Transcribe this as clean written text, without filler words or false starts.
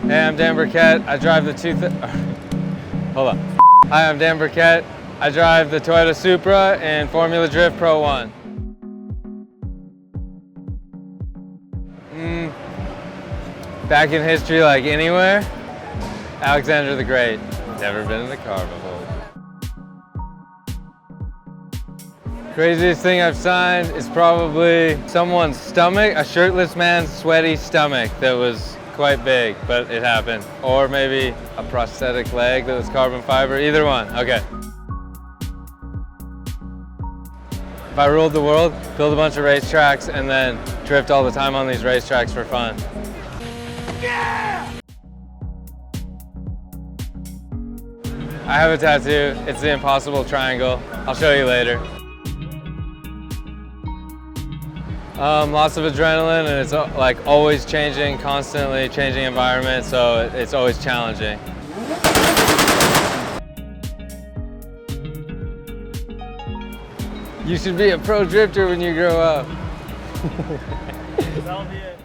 Hey, I'm Dan Burkett. I drive the Hold on. Hi, I'm Dan Burkett. I drive the Toyota Supra in Formula Drift Pro 1. Back in history, like anywhere, Alexander the Great. Never been in a car before. Craziest thing I've signed is probably someone's stomach, a shirtless man's sweaty stomach that was quite big, but it happened. Or maybe a prosthetic leg that was carbon fiber, either one, okay. If I ruled the world, build a bunch of racetracks and then drift all the time on these racetracks for fun. Yeah! I have a tattoo. It's the impossible triangle. I'll show you later. Lots of adrenaline, and it's like always changing, constantly changing environment, so it's always challenging. You should be a pro drifter when you grow up. That'll be it.